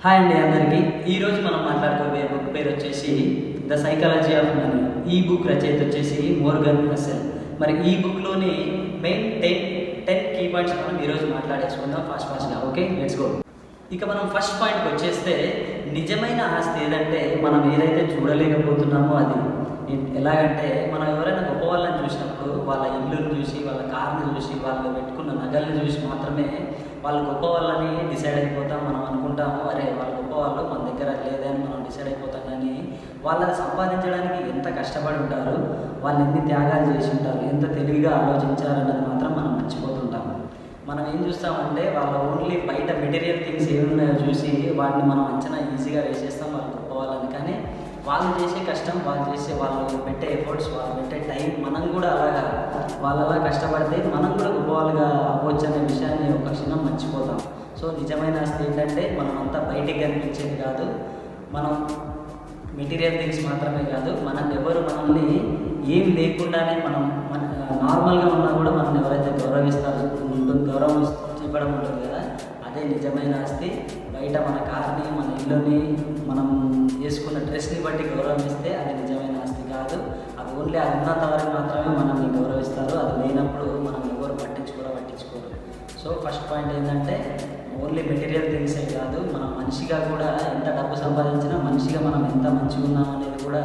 Hi అండి అందరికీ. ఈరోజు మనం మాట్లాడుకోబోయే బుక్ పేరు వచ్చేసి ద సైకాలజీ ఆఫ్ మనీ. ఈ బుక్ రచయిత వచ్చేసి మోర్గన్ హసెల్. మరి ఈ బుక్లోని మెయిన్ 10 కీ పాయింట్స్ మనం ఈరోజు మాట్లాడేసుకుందాం ఫాస్ట్గా. Okay, let's go. ఇక మనం ఫస్ట్ పాయింట్కి వచ్చేస్తే నిజమైన ఆస్తి ఏదంటే మనం ఏదైతే చూడలేకపోతున్నామో అది. ఎలాగంటే మనం ఎవరైనా గొప్ప వాళ్ళని చూసినప్పుడు వాళ్ళ ఇల్లుని చూసి, వాళ్ళ కార్ని చూసి, వాళ్ళు పెట్టుకున్న నగల్ని చూసి మాత్రమే వాళ్ళు గొప్ప వాళ్ళని డిసైడ్ అయిపోతాం. మనం అనుకుంటాము అరే వాళ్ళు గొప్ప వాళ్ళు, మన దగ్గర లేదని మనం డిసైడ్ అయిపోతాం. కానీ వాళ్ళని సంపాదించడానికి ఎంత కష్టపడి ఉంటారు, వాళ్ళు ఎన్ని త్యాగాలు చేసి ఉంటారు, ఎంత తెలివిగా ఆలోచించారన్నది మాత్రం మనం మర్చిపోతుంటాము. మనం ఏం చూస్తామంటే వాళ్ళ ఓన్లీ బయట మెటీరియల్ థింగ్స్ ఏమున్నాయో చూసి వాటిని మనం అంచనా ఈజీగా వేసేస్తాం వాళ్ళు గొప్ప వాళ్ళని. కానీ వాళ్ళు చేసే కష్టం, వాళ్ళు పెట్టే ఎఫర్ట్స్, వాళ్ళు పెట్టే టైం, మనం కూడా అలాగా వాళ్ళలా కష్టపడితే మనం కూడా గొప్ప వాళ్ళుగా అవ్వచ్చు అనే విషయాన్ని ఒక క్షణం మర్చిపోతాం. సో నిజమైన ఆస్తి ఏంటంటే మనం అంతా బయటికి కనిపించేది కాదు, మనం మెటీరియల్ థింగ్స్ మాత్రమే కాదు, మనల్ని ఏం లేకుండానే మనం నార్మల్గా ఉన్నా కూడా మనల్ని ఎవరైతే గౌరవిస్తారో గౌరవం ఇవ్వడం ఉంటుంది కదా, అదే నిజమైన ఆస్తి. బయట మన కార్ని, మన ఇల్లుని, మనం వేసుకున్న డ్రెస్ని బట్టి గౌరవిస్తే అది నిజమైన ఆస్తి కాదు. అది ఓన్లీ అది ఉన్నంత వరకు మాత్రమే మనల్ని గౌరవిస్తారు. అది లేనప్పుడు మనం ఎవరు పట్టించుకోరు. సో ఫస్ట్ పాయింట్ ఏంటంటే ఓన్లీ మెటీరియల్ థింగ్సే కాదు, మనం మనిషిగా కూడా ఎంత డబ్బు సంపాదించినా మనిషిగా మనం ఎంత మంచిగా ఉన్నాం అనేది కూడా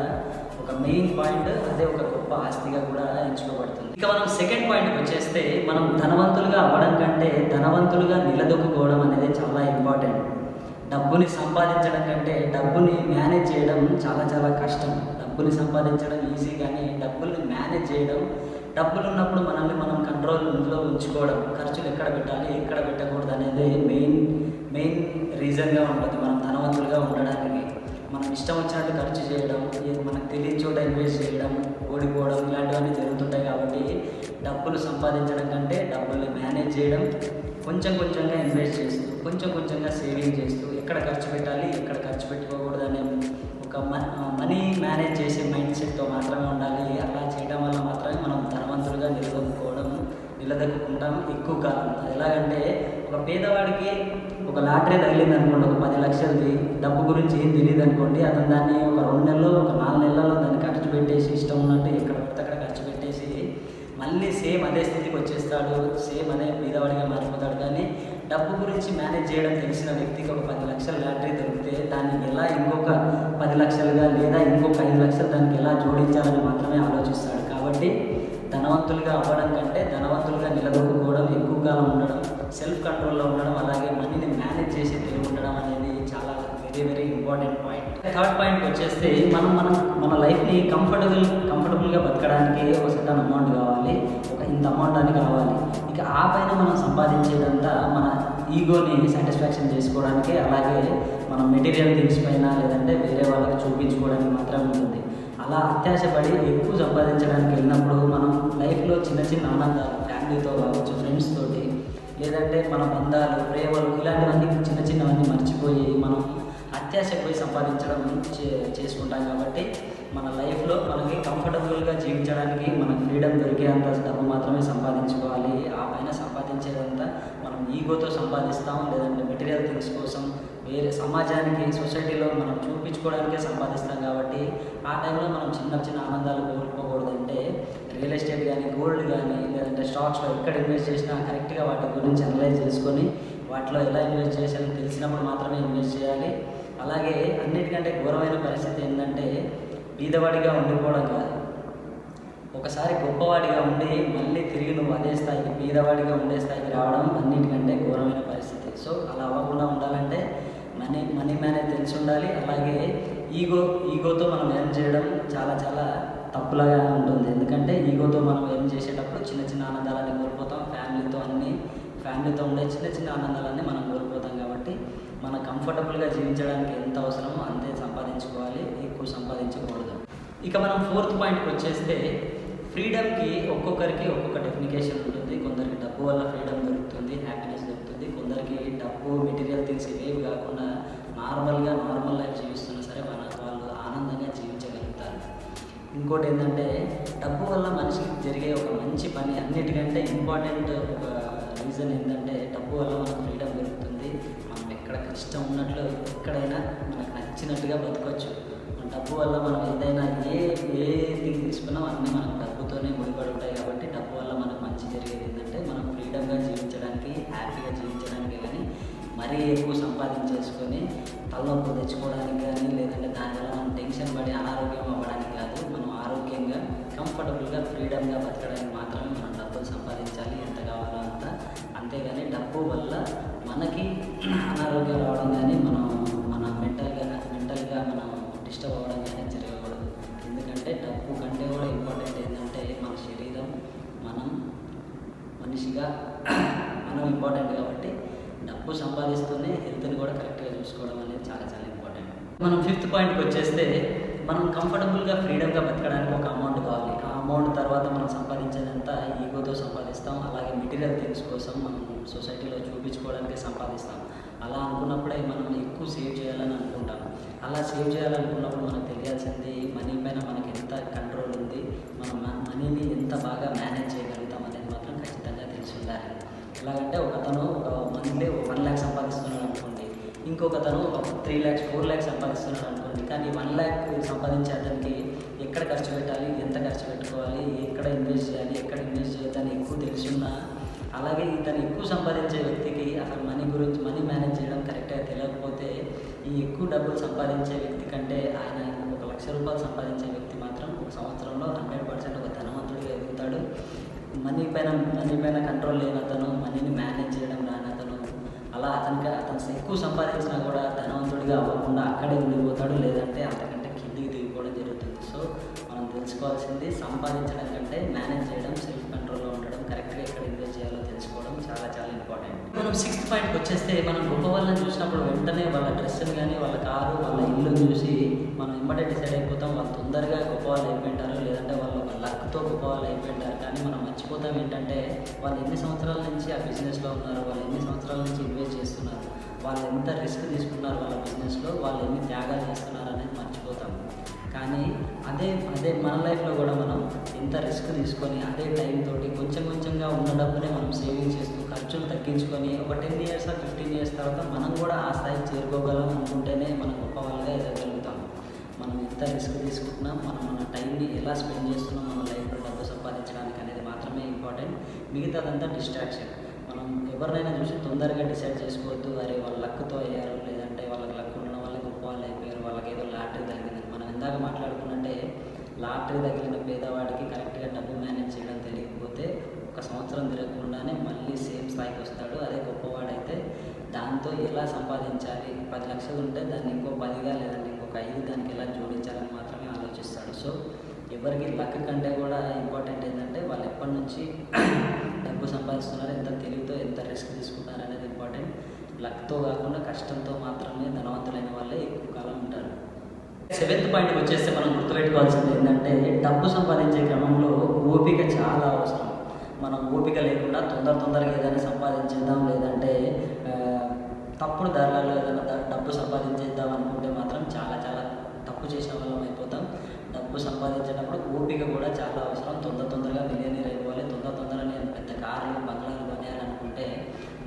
ఒక మెయిన్ పాయింట్. అదే ఒక గొప్ప ఆస్తిగా కూడా ఎంచుకోబడుతుంది. ఇక మనం సెకండ్ పాయింట్కి వచ్చేస్తే మనం ధనవంతులుగా అవ్వడం కంటే ధనవంతులుగా నిలదొక్కుకోవడం అనేది చాలా ఇంపార్టెంట్. డబ్బుని సంపాదించడం కంటే డబ్బుని మేనేజ్ చేయడం చాలా చాలా కష్టం. డబ్బుని సంపాదించడం ఈజీ, కానీ డబ్బుల్ని మేనేజ్ చేయడం, డబ్బులు ఉన్నప్పుడు మనల్ని మనం కంట్రోల్లో ఉంచుకోవడం, ఖర్చులు ఎక్కడ పెట్టాలి ఎక్కడ పెట్టకూడదు అనేది మెయిన్ రీజన్గా ఉంటుంది మనం ధనవంతులుగా ఉండడానికి. మనం ఇష్టం వచ్చినట్టు ఖర్చు చేయడం, మనకు తెలియని చోట ఇన్వెస్ట్ చేయడం, ఓడిపోవడం ఇలాంటివన్నీ జరుగుతుంటాయి. కాబట్టి డబ్బులు సంపాదించడం కంటే డబ్బుల్ని మేనేజ్ చేయడం, కొంచెంగా ఇన్వెస్ట్ చేస్తూ, కొంచెంగా సేవింగ్ చేస్తూ, ఎక్కడ ఖర్చు పెట్టాలి ఎక్కడ ఖర్చు పెట్టుకోకూడదు అనే ఒక మనీ మేనేజ్ చేసే మైండ్ సెట్తో మాత్రమే ఉండాలి. అలా చేయడం వల్ల మాత్రమే మనం ధనవంతులుగా నిలదొక్కుంటాం ఎక్కువ కాలం. అది ఎలాగంటే ఒక పేదవాడికి ఒక లాటరీ తగిలింది అనుకోండి, ఒక 10 లక్షలది, డబ్బు గురించి ఏం తెలియదు అనుకోండి, అతను దాన్ని ఒక 2 నెలల్లో ఒక 4 నెలల్లో దాన్ని ఖర్చు పెట్టేసి ఇష్టం ఉన్నట్టు ఎక్కడ పడితే అక్కడ ఖర్చు పెట్టేసి మళ్ళీ సేమ్ అదే స్థితికి వచ్చేస్తాడు, సేమ్ అదే పేదవాడిగా మారిపోతాడు. కానీ డబ్బు గురించి మేనేజ్ చేయడం తెలిసిన వ్యక్తికి ఒక 10 లక్షల లాటరీ దొరికితే దాన్ని ఎలా ఇంకొక 10 లక్షలుగా లేదా ఇంకొక 5 లక్షలు దానికి ఎలా జోడించాలని మాత్రమే ఆలోచిస్తాడు. కాబట్టి ధనవంతులుగా అవ్వడం కంటే ధనవంతులుగా నిలదొక్కుకోవడం, ఎక్కువ కాలం ఉండడం, సెల్ఫ్ కంట్రోల్లో ఉండడం, అలాగే మనీని మేనేజ్ చేసి తెలివి ఉండడం అనేది చాలా వెరీ ఇంపార్టెంట్ పాయింట్. థర్డ్ పాయింట్కి వచ్చేస్తే మన లైఫ్ని కంఫర్టబుల్గా బతకడానికి ఒక సర్టన్ అమౌంట్ కావాలి, ఇంత అమౌంట్ అని కావాలి. ఇక ఆ పైన మనం సంపాదించేదంతా మన ఈగోని సాటిస్ఫాక్షన్ చేసుకోవడానికి, అలాగే మనం మెటీరియల్ థింగ్స్ పైన లేదంటే వేరే వాళ్ళకి చూపించుకోవడానికి మాత్రమే ఉంటుంది. అలా అత్యాశపడి ఎక్కువ సంపాదించడానికి వెళ్ళినప్పుడు మనం లైఫ్లో చిన్న ఆనందాలు, ఫ్యామిలీతో కావచ్చు, ఫ్రెండ్స్ తోటి, లేదంటే మన బంధాలు, ప్రేమలు, ఇలాంటివన్నీ చిన్నవన్నీ మర్చిపోయి మనం అత్యాశపోయి సంపాదించడం చేసుకుంటాం. కాబట్టి మన లైఫ్లో మనకి కంఫర్టబుల్గా జీవించడానికి మనకు ఫ్రీడమ్ దొరికేంత డబ్బు మాత్రమే సంపాదించుకోవాలి. ఆ పైన సంపాదించేదంతా మనం ఈగోతో సంపాదిస్తాం, లేదంటే మెటీరియల్ థింగ్స్ కోసం వేరే సమాజానికి, సొసైటీలో మనం చూపించుకోవడానికే సంపాదిస్తాం. కాబట్టి ఆ టైంలో మనం చిన్న ఆనందాలు కోల్పోకూడదంటే రియల్ ఎస్టేట్ కానీ, గోల్డ్ కానీ, లేదంటే స్టాక్స్లో ఎక్కడ ఇన్వెస్ట్ చేసినా కరెక్ట్గా వాటి గురించి అనలైజ్ చేసుకొని వాటిలో ఎలా ఇన్వెస్ట్ చేయాలని తెలిసినప్పుడు మాత్రమే ఇన్వెస్ట్ చేయాలి. అలాగే అన్నిటికంటే ఘోరమైన పరిస్థితి ఏంటంటే బీదవాడిగా ఉండిపోవడం కాదు, ఒకసారి గొప్పవాడిగా ఉండి మళ్ళీ తిరిగి నువ్వు అదే స్థాయికి, బీదవాడిగా ఉండే స్థాయికి రావడం అన్నిటికంటే ఘోరమైన పరిస్థితి. సో అలా అవ్వకుండా ఉండాలంటే మనీ మేనేజ్ తెలిసి ఉండాలి. అలాగే ఈగోతో మనం ఎర్న్ చేయడం చాలా తప్పులాగా ఉంటుంది. ఎందుకంటే ఈగోతో మనం ఎర్న్ చేసేటప్పుడు చిన్న ఆనందాలన్నీ కోల్పోతాం, ఫ్యామిలీతో ఉండే చిన్న ఆనందాలన్నీ మనం కోల్పోతాం. కాబట్టి మన కంఫర్టబుల్గా జీవించడానికి ఎంత అవసరమో అంతే సంపాదించుకోవాలి, ఎక్కువ సంపాదించకూడదు. ఇక మనం ఫోర్త్ పాయింట్కి వచ్చేస్తే ఫ్రీడమ్కి ఒక్కొక్కరికి ఒక్కొక్క డెఫినికేషన్ ఉంటుంది. కొందరికి డబ్బు వల్ల ఫ్రీడమ్ దొరుకుతుంది, హ్యాపీనెస్ దొరుకుతుంది. కొందరికి డబ్బు, మెటీరియల్ థింగ్స్ ఇవేవి కాకుండా నార్మల్ లైఫ్ జీవిస్తున్నా సరే వాళ్ళు ఆనందంగా జీవించగలుగుతారు. ఇంకోటి ఏంటంటే డబ్బు వల్ల మనిషికి జరిగే ఒక మంచి పని, అన్నిటికంటే ఇంపార్టెంట్ ఒక రీజన్ ఏంటంటే డబ్బు వల్ల మనకు ఫ్రీడమ్ దొరుకుతుంది. మనం ఎక్కడ కష్టం ఉన్నట్లు ఎక్కడైనా మనకు నచ్చినట్టుగా బతకొచ్చు. మన డబ్బు వల్ల మనం ఏదైనా ఏది తీసుకున్నా అన్నీ మనకు డబ్బుతోనే ముడిపడి ఉంటాయి. కాబట్టి డబ్బు వల్ల మనకు మంచి జరిగేది ఏంటంటే మనం ఫ్రీడమ్గా జీవించడానికి, హ్యాపీగా జీవించడానికి, కానీ మరీ ఎక్కువ సంపాదించేసుకొని తలనొప్పి తెచ్చుకోవడానికి కానీ, లేదంటే దానివల్ల మనం టెన్షన్ పడి అనారోగ్యం అవ్వడానికి కాదు. మనం ఆరోగ్యంగా, కంఫర్టబుల్గా, ఫ్రీడమ్గా బతకడానికి మాత్రమే మనం డబ్బులు సంపాదించాలి, ఎంత కావాలో అంత. అంతేగాని డబ్బు వల్ల మనకి అనారోగ్యం రావడం కానీ, మన మెంటల్గా మనం డిస్టర్బ్ అవ్వడం కానీ జరగకూడదు. ఎందుకంటే డబ్బు కంటే కూడా ఇంపార్టెంట్ ఏంటంటే మన శరీరం, మనిషిగా మనం ఇంపార్టెంట్. కాబట్టి డబ్బు సంపాదిస్తూనే హెల్త్ని కూడా కరెక్ట్గా చూసుకోవడం అనేది చాలా చాలా ఇంపార్టెంట్. మనం 5th పాయింట్కి వచ్చేస్తే, మనం కంఫర్టబుల్గా, ఫ్రీడమ్గా బతకడానికి ఒక అమౌంట్ కావాలి. ఆ అమౌంట్ తర్వాత మనం సంపాదించేదంతా ఈగోతో సంపాదిస్తాం. అలాగే మెటీరియల్ థింగ్స్ కోసం మనం సొసైటీలో చూపించుకోవడానికి సంపాదిస్తాం. అలా అనుకున్నప్పుడే మనం ఎక్కువ సేవ్ చేయాలని అనుకుంటాం. అలా సేవ్ చేయాలనుకున్నప్పుడు మనకు తెలియాల్సింది మనీ పైన మనకి ఎంత కంట్రోల్ ఉంది, మనం మనీని ఎంత బాగా మేనేజ్ చేయగలుగుతాం అనేది మాత్రం ఖచ్చితంగా తెలిసి ఉండాలి. ఎలాగంటే ఒకతను మంత్లీ 1 lakh సంపాదిస్తున్నాడు అనుకోండి, ఇంకొకతను 3 lakhs 4 lakhs సంపాదిస్తున్నాడు అనుకోండి. కానీ 1 lakh సంపాదించే అతనికి ఎక్కడ ఖర్చు పెట్టాలి, ఎంత ఖర్చు పెట్టుకోవాలి, ఎక్కడ ఇన్వెస్ట్ చేయాలి, ఎక్కడ ఇన్వెస్ట్ చేయొద్దని ఎక్కువ తెలిసిన్నా, అలాగే ఇతను ఎక్కువ సంపాదించే వ్యక్తికి అసలు మనీ మేనేజ్ చేయడం కరెక్ట్గా తెలియకపోతే, ఈ ఎక్కువ డబ్బులు సంపాదించే వ్యక్తి కంటే ఆయన 1 లక్ష రూపాయలు సంపాదించే వ్యక్తి మాత్రం ఒక సంవత్సరంలో 100% ఒక ధనవంతుడిగా ఎదుగుతాడు. మనీ పైన కంట్రోల్ లేనతను, మనీని మేనేజ్ చేయడం రానతను, అలా అతను ఎక్కువ సంపాదించినా కూడా ధనవంతుడిగా అవ్వకుండా అక్కడే ఉండిపోతాడు, లేదంటే అంతకంటే కిందికి దిగిపోవడం జరుగుతుంది. సో మనం తెలుసుకోవాల్సింది సంపాదించడం కంటే మేనేజ్ చేయడం, సెల్ఫ్ కంట్రోల్లో ఉండడం, కరెక్ట్గా ఎక్కడ ఇన్వెస్ట్ చేయాలో తెలుసుకోవడం చాలా చాలా ఇంపార్టెంట్. మనం 6th పాయింట్కి వచ్చేస్తే, మనం గొప్ప వాళ్ళని చూసినప్పుడు వెంటనే వాళ్ళ డ్రెస్సులు కానీ, వాళ్ళ కారు, వాళ్ళ ఇల్లు చూసి మనం ఇమ్మడే డిసైడ్ అయిపోతాం వాళ్ళు తొందరగా గొప్ప వాళ్ళు అయిపోయింటారు, లేదంటే వాళ్ళు ఒక లక్తో గొప్ప వాళ్ళు అయిపోయింటారు. కానీ మనం మర్చిపోతాం ఏంటంటే వాళ్ళు ఎన్ని సంవత్సరాల నుంచి ఆ బిజినెస్లో ఉన్నారు, వాళ్ళు ఎన్ని సంవత్సరాల నుంచి ఇన్వెస్ట్ చేస్తున్నారు, వాళ్ళు ఎంత రిస్క్ తీసుకున్నారు వాళ్ళ బిజినెస్లో, వాళ్ళు ఎన్ని త్యాగాలు చేస్తున్నారు అనేది మర్చిపోతాం. కానీ అదే మన లైఫ్లో కూడా మనం ఎంత రిస్క్ తీసుకొని అదే టైం తోటి కొంచెంగా ఉన్న డబ్బునే మనం సేవింగ్ చేస్తూ ఖర్చులు తగ్గించుకొని ఒక 10 years 15 years తర్వాత మనం కూడా ఆ స్థాయికి చేరుకోగలం అనుకుంటేనే మనం గొప్ప వాళ్ళగా ఎదగలుగుతాం. మనం ఎంత రిస్క్ తీసుకుంటున్నాం, మనం మన టైంని ఎలా స్పెండ్ చేస్తున్నాం మన లైఫ్లో డబ్బు సంపాదించడానికి అనేది మాత్రమే ఇంపార్టెంట్. మిగతాదంతా డిస్ట్రాక్షన్. మనం ఎవరినైనా చూసి తొందరగా డిసైడ్ చేసుకోవద్దు, అరే వాళ్ళు లక్తో అయ్యారు, లేదంటే వాళ్ళకి లక్ ఉండడం వల్ల గొప్ప వాళ్ళు అయిపోయారు, వాళ్ళకి ఏదో లాటరీ తగిలింది. మనం ఇందాక మాట్లాడుకున్నట్టే లాటరీ తగిలిన పేదవాడికి కరెక్ట్గా డబ్బు మేనేజ్ చేయడం తెలియకపోతే 1 సంవత్సరం తిరగకుండానే మళ్ళీ సేమ్ స్థాయికి వస్తాడు. అదే గొప్పవాడైతే దాంతో ఎలా సంపాదించాలి, 10 లక్షలు ఉంటే దాన్ని ఇంకో 10గా, లేదంటే ఇంకొక 5 దానికి ఎలా జోడించాలని మాత్రమే ఆలోచిస్తాడు. సో ఎవరికి లక్ కంటే కూడా ఇంపార్టెంట్ ఏంటంటే వాళ్ళు ఎప్పటి నుంచి డబ్బు సంపాదిస్తున్నారు, ఎంత తెలివితో ఎంత రిస్క్ తీసుకుంటారు అనేది ఇంపార్టెంట్. లక్తో కాకుండా కష్టంతో మాత్రమే ధనవంతులైన వాళ్ళే ఎక్కువ కాలం ఉంటారు. 7th పాయింట్కి వచ్చేస్తే మనం గుర్తుపెట్టుకోవాల్సింది ఏంటంటే, డబ్బు సంపాదించే క్రమంలో ఓపిక చాలా అవసరం. మనం ఓపిక లేకుండా తొందరగా ఏదైనా సంపాదించేద్దాం, లేదంటే తప్పుడు దారులలో ఏదైనా డబ్బు సంపాదించేద్దాం అనుకుంటే మాత్రం చాలా చాలా తప్పు చేసిన వాళ్ళం అయిపోతాం. డబ్బు సంపాదించేటప్పుడు ఓపిక కూడా చాలా అవసరం. తొందరగా మిలియనీర్ అయిపోవాలి, తొందరగా నేను పెద్ద కార్లు, బంగ్లాలు కొనేయాలనుకుంటే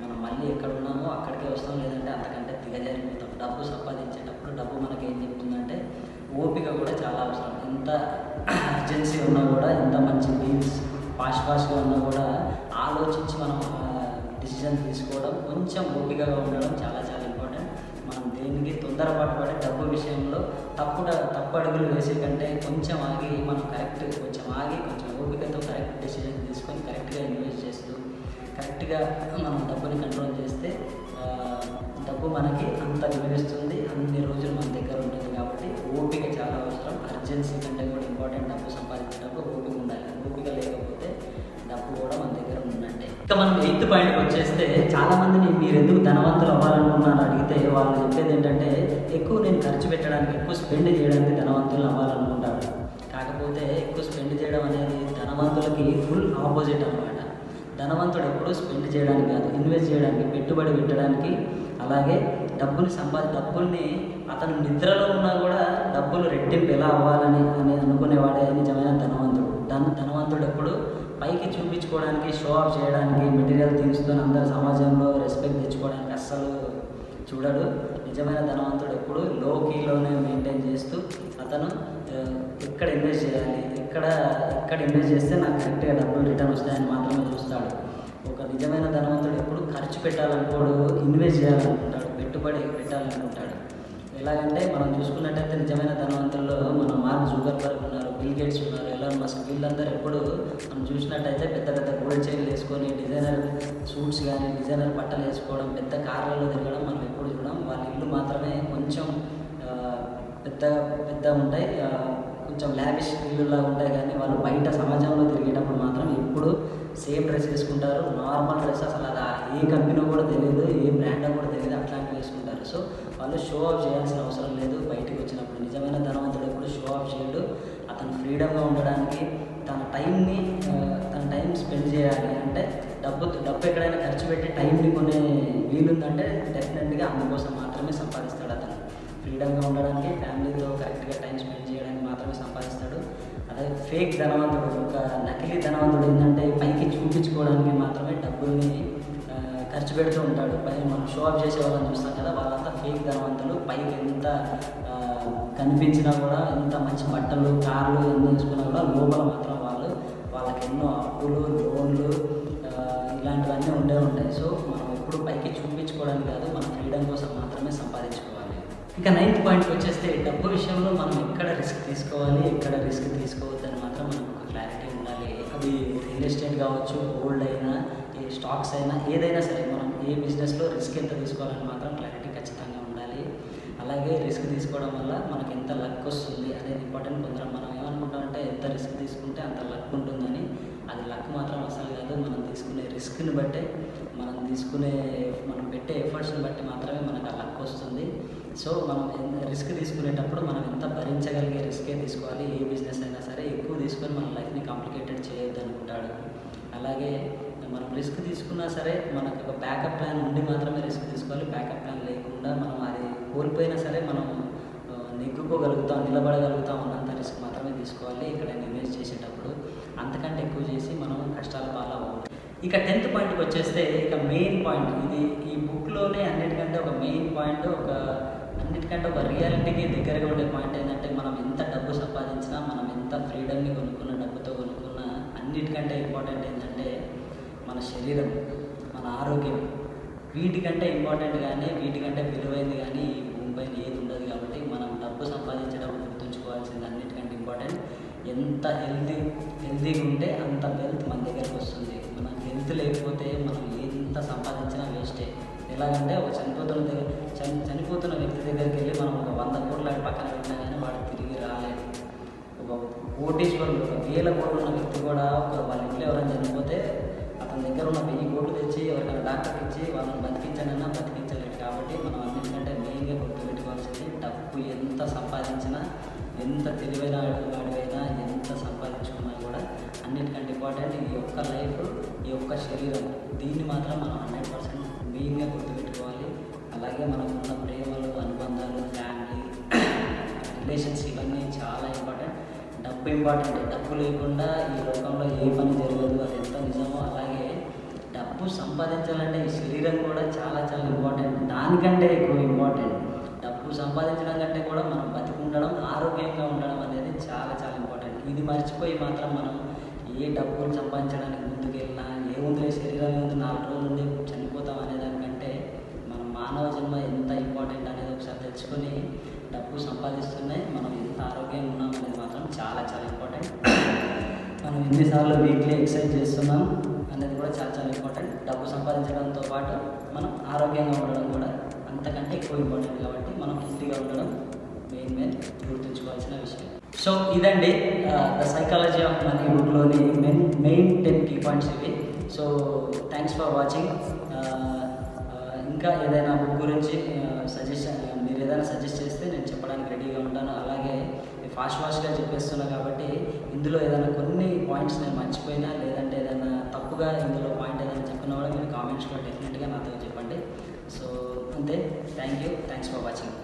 మనం మళ్ళీ ఎక్కడ ఉన్నామో అక్కడికే వస్తాం, లేదంటే అంతకంటే దిగజారిపోతాం. డబ్బు సంపాదించేటప్పుడు డబ్బు మనకి ఏం చెప్తుందంటే ఓపిక కూడా చాలా అవసరం. ఎంత అర్జెన్సీ ఉన్నా కూడా, ఎంత మంచి డీల్స్ ఫాస్ట్గా ఉన్నా కూడా ఆలోచించి మనం డిసిజన్ తీసుకోవడం, కొంచెం ఓపికగా ఉండడం చాలా చాలా ఇంపార్టెంట్. మనం దేనికి తొందరపాటు పడే డబ్బు విషయంలో తప్పు అడుగులు వేసే కంటే కొంచెం ఆగి కొంచెం ఓపికతో కరెక్ట్ డెసిజన్ తీసుకొని కరెక్ట్గా ఇన్వెస్ట్ చేస్తూ కరెక్ట్గా మనం డబ్బుని కంట్రోల్ చేస్తే డబ్బు మనకి అంత విలువిస్తుంది, అన్ని రోజులు మన దగ్గర ఉంటుంది. కాబట్టి ఓపిక చాలా అవసరం. అర్జెన్సీ కంటే కూడా ఇంపార్టెంట్ డబ్బు సంపాదించేటప్పుడు ఓపిక ఉండాలి. ఓపిక లేకపోతే డబ్బు కూడా మన దగ్గర ఉందంటే. ఇంకా మనం 8th పాయింట్కి వచ్చేస్తే, చాలామందిని మీరు ఎందుకు ధనవంతులు అవ్వాలనుకున్నారని అడిగితే వాళ్ళు చెప్పేది ఏంటంటే, నేను ఖర్చు పెట్టడానికి, ఎక్కువ స్పెండ్ చేయడానికి ధనవంతులు అవ్వాలనుకుంటారు. కాకపోతే ఎక్కువ స్పెండ్ చేయడం అనేది ధనవంతులకి ఫుల్ ఆపోజిట్ అన్నమాట. ధనవంతుడు ఎప్పుడూ స్పెండ్ చేయడానికి కాదు, ఇన్వెస్ట్ చేయడానికి, పెట్టుబడి పెట్టడానికి, అలాగే డబ్బుల్ని అతను నిద్రలో ఉన్నా కూడా డబ్బులు రెట్టింపు ఎలా అవ్వాలని అనుకునేవాడే నిజమైన ధనవంతుడు. ధనవంతుడు ఎప్పుడు పైకి చూపించుకోవడానికి, షో ఆఫ్ చేయడానికి, మెటీరియల్ థింగ్స్తో అందరి సమాజంలో రెస్పెక్ట్ తెచ్చుకోవడానికి అస్సలు చూడడు. నిజమైన ధనవంతుడు ఎప్పుడు లో కీలోనే మెయింటైన్ చేస్తూ అతను ఎక్కడ ఇన్వెస్ట్ చేయాలి, ఎక్కడ ఇన్వెస్ట్ చేస్తే నాకు కరెక్ట్గా డబ్బులు రిటర్న్ వస్తాయని మాత్రమే చూస్తాడు. ఒక నిజమైన ధనవంతుడు ఎప్పుడు ఖర్చు పెట్టాలనుకోడు, ఇన్వెస్ట్ చేయాలనుకుంటాడు, పెట్టుబడి పెట్టాలనుకుంటాడు. ఎలాగంటే మనం చూసుకున్నట్టయితే నిజమైన ధనవంతుల్లో మన మార్క్ జుకర్బర్గ్ ఉన్నారు, బిల్ గేట్స్ ఉన్నారు, ఎలాన్ మస్క్, వీళ్ళందరూ ఎప్పుడు మనం చూసినట్టయితే పెద్ద పెద్ద గోల్డ్ చైన్లు వేసుకొని డిజైనర్ సూట్స్ కానీ డిజైనర్ బట్టలు వేసుకోవడం, పెద్ద కార్లలో తిరగడం మనం ఎప్పుడు చూడడం. వాళ్ళ ఇల్లు మాత్రమే కొంచెం పెద్ద ఉంటాయి, కొంచెం లావిష్ ఇల్లులా ఉంటాయి. కానీ వాళ్ళు బయట సమాజంలో తిరిగేటప్పుడు మాత్రం ఎప్పుడు సేమ్ డ్రెస్ వేసుకుంటారు. నార్మల్ డ్రెస్ అసలు అది ఏ కంపెనీ కూడా తెలియదు, ఏ బ్రాండ్ కూడా తెలియదు, అట్లాంటివి వేసుకుంటారు. సో వాళ్ళు షో ఆఫ్ చేయాల్సిన అవసరం లేదు. బయటకు వచ్చినప్పుడు నిజమైన ధనవంతుడు ఎప్పుడు షో ఆఫ్ చేయడు. అతను ఫ్రీడమ్గా ఉండడానికి తన టైం స్పెండ్ చేయాలి అంటే డబ్బు ఎక్కడైనా ఖర్చు పెట్టి టైంని కొనే వీలుందంటే డెఫినెట్గా అందుకోసం మాత్రమే సంపాదిస్తాడు. అతను ఫ్రీడమ్గా ఉండడానికి, ఫ్యామిలీతో కరెక్ట్గా టైం స్పెండ్ చేయడానికి మాత్రమే సంపాదిస్తాడు. అదే ఫేక్ ధనవంతుడు, ఒక నకిలీ ధనవంతుడు ఏంటంటే పైకి చూపించుకోవడానికి మాత్రమే డబ్బుల్ని ఖర్చు పెడుతూ ఉంటాడు. మనం షో ఆఫ్ చేసే వాళ్ళని చూస్తాం కదా, వాళ్ళంతా ఫేక్ ధనవంతులు. పైకి ఎంత కనిపించినా కూడా, ఎంత మంచి బట్టలు కార్లు ఎన్నో వేసుకున్నా కూడా లోపల మాత్రం వాళ్ళకి ఎన్నో అప్పులు, లోన్లు ఇలాంటివన్నీ ఉంటాయి. సో మనం ఎప్పుడు పైకి చూపించుకోవడానికి కాదు, మన ఫ్రీడమ్ కోసం మాత్రమే సంపాదించుకోవాలి. ఇక 9th పాయింట్కి వచ్చేస్తే డబ్బు విషయంలో మనం ఎక్కడ రిస్క్ తీసుకోవాలి, ఎక్కడ రిస్క్ తీసుకోవద్దని మాత్రం మనకు ఒక క్లారిటీ ఉండాలి. అది రియల్ ఎస్టేట్ కావచ్చు, గోల్డ్ అయినా, ఏ స్టాక్స్ అయినా, ఏదైనా సరే మనం ఏ బిజినెస్లో రిస్క్ ఎంత తీసుకోవాలని మాత్రం క్లారిటీ ఖచ్చితంగా ఉండాలి. అలాగే రిస్క్ తీసుకోవడం వల్ల మనకి ఎంత లక్ వస్తుంది అనేది ఇంపార్టెంట్. కొందరం మనం ఏమనుకుంటామంటే ఎంత రిస్క్ తీసుకుంటే అంత లక్ ఉంటుందని. అది లక్ మాత్రం అసలు కాదు. మనం తీసుకునే రిస్క్ని బట్టే, మనం పెట్టే ఎఫర్ట్స్ని బట్టి మాత్రమే మనకు ఆ లక్ వస్తుంది. సో మనం రిస్క్ తీసుకునేటప్పుడు మనం ఎంత భరించగలిగే రిస్కే తీసుకోవాలి. ఏ బిజినెస్ అయినా సరే ఎక్కువ తీసుకొని మన లైఫ్ని కాంప్లికేటెడ్ చేయొద్దు అనుకుంటాడు. అలాగే మనం రిస్క్ తీసుకున్నా సరే మనకు ఒక బ్యాకప్ ప్లాన్ ఉండి మాత్రమే రిస్క్ తీసుకోవాలి. బ్యాకప్ ప్లాన్ లేకుండా మనం అది కోల్పోయినా సరే మనం నెగ్గుకోగలుగుతాం, నిలబడగలుగుతాం అన్నంత రిస్క్ మాత్రమే తీసుకోవాలి ఎక్కడైనా ఇన్వెస్ట్ చేసేటప్పుడు. అంతకంటే ఎక్కువ చేసి మనం కష్టాల పాలవ్వాలి. ఇక 10th పాయింట్కి వచ్చేస్తే ఇక మెయిన్ పాయింట్, ఇది ఈ బుక్లోనే అన్నిటికంటే ఒక మెయిన్ పాయింట్, అన్నిటికంటే ఒక రియాలిటీకి దగ్గరగా ఉండే పాయింట్ ఏంటంటే మనం ఎంత డబ్బు సంపాదించినా, మనం ఎంత ఫ్రీడమ్ని డబ్బుతో కొనుక్కున్న, అన్నిటికంటే ఇంపార్టెంట్ ఏంటంటే మన శరీరం, మన ఆరోగ్యం. వీటికంటే ఇంపార్టెంట్ కానీ, వీటికంటే విలువైంది కానీ ఈ భూమిపైన ఏది ఉండదు. కాబట్టి మనం డబ్బు సంపాదించేటప్పుడు గుర్తుంచుకోవాల్సింది అన్నిటికంటే ఇంపార్టెంట్ ఎంత హెల్తీగా ఉంటే అంత వెల్త్ మన దగ్గరకు వస్తుంది. మనకు హెల్త్ లేకపోతే మనం ఎంత సంపాదించినా వేస్టే. ఎలాగంటే ఒక చనిపోతున్న వ్యక్తి దగ్గరికి వెళ్ళి మనం ఒక 100 కోట్ల పక్కన పెట్టినా కానీ వాడు తిరిగి రాలేదు. ఒక కోటీశ్వరులు, ఒక 1000 కోట్లు ఉన్న వ్యక్తి కూడా వాళ్ళ ఇంట్లో ఎవరైనా చనిపోతే అతని దగ్గర ఉన్న 1000 కోట్లు తెచ్చి ఎవరికైనా డాక్టర్కి ఇచ్చి వాళ్ళని బతికించానన్నా బతికించలేదు. కాబట్టి మనం అన్నింటికంటే మెయిన్గా గుర్తుపెట్టుకోవాల్సింది డబ్బు ఎంత సంపాదించినా, ఎంత తెలివైన వాడివైనా, ఎంత సంపాదించుకున్నా కూడా అన్నిటికంటే ఇంపార్టెంట్ ఈ యొక్క లైఫ్, ఈ యొక్క శరీరం. దీన్ని మాత్రం మనం 100% మెయిన్గా గుర్తుపెట్టుకోవాలి. అలాగే మనకున్న ప్రేమలు, అనుబంధాలు, ఫ్యామిలీ రిలేషన్స్ ఇవన్నీ చాలా ఇంపార్టెంట్. డబ్బు ఇంపార్టెంట్. డబ్బు లేకుండా ఈ లోకంలో ఏ పని జరగదు, అది ఎంత నిజమో. అలాగే డబ్బు సంపాదించాలంటే ఈ శరీరం కూడా చాలా చాలా ఇంపార్టెంట్. దానికంటే ఎక్కువ ఇంపార్టెంట్. డబ్బు సంపాదించడం కంటే కూడా మనం బతికుండడం, ఆరోగ్యంగా ఉండడం అనేది చాలా చాలా ఇంపార్టెంట్. ఇది మర్చిపోయి మాత్రం మనం ఏ డబ్బులు సంపాదించడానికి ముందుకు వెళ్ళినా, ఏముంది శరీరం ముందు 4 రోజుల నుండి చనిపోతాం అనే దానికంటే మనం మానవ జన్మ ఎంత ఇంపార్టెంట్ అనేది ఒకసారి తెచ్చుకొని డబ్బు సంపాదిస్తున్నాయి, మనం ఎంత ఆరోగ్యంగా ఉన్నాం అనేది మాత్రం చాలా చాలా ఇంపార్టెంట్. మనం ఎన్నిసార్లు వీక్లీ ఎక్సర్సైజ్ చేస్తున్నాం అనేది కూడా చాలా చాలా ఇంపార్టెంట్. డబ్బు సంపాదించడంతో పాటు మనం ఆరోగ్యంగా ఉండడం కూడా అంతకంటే ఎక్కువ ఇంపార్టెంట్. కాబట్టి మనం హెల్తీగా ఉండడం మెయిన్ గుర్తుంచుకోవాల్సిన విషయం. సో ఇదండి ద సైకాలజీ ఆఫ్ మనీ బుక్లోని మెయిన్ 10 కీ పాయింట్స్ ఇవి. So thanks for watching. ఇంకా ఏదైనా బుక్ గురించి మీరు ఏదైనా సజెస్ట్ చేస్తే నేను చెప్పడానికి రెడీగా ఉంటాను. అలాగే ఫాస్ట్గా చెప్పేస్తున్నా కాబట్టి ఇందులో ఏదైనా కొన్ని పాయింట్స్ నేను మర్చిపోయినా, లేదంటే ఏదైనా తప్పుగా ఇందులో పాయింట్ ఏదైనా చెప్పినా కూడా మీరు కామెంట్స్లో డెఫినెట్గా నాతో చెప్పండి. సో అంతే. Thanks for watching.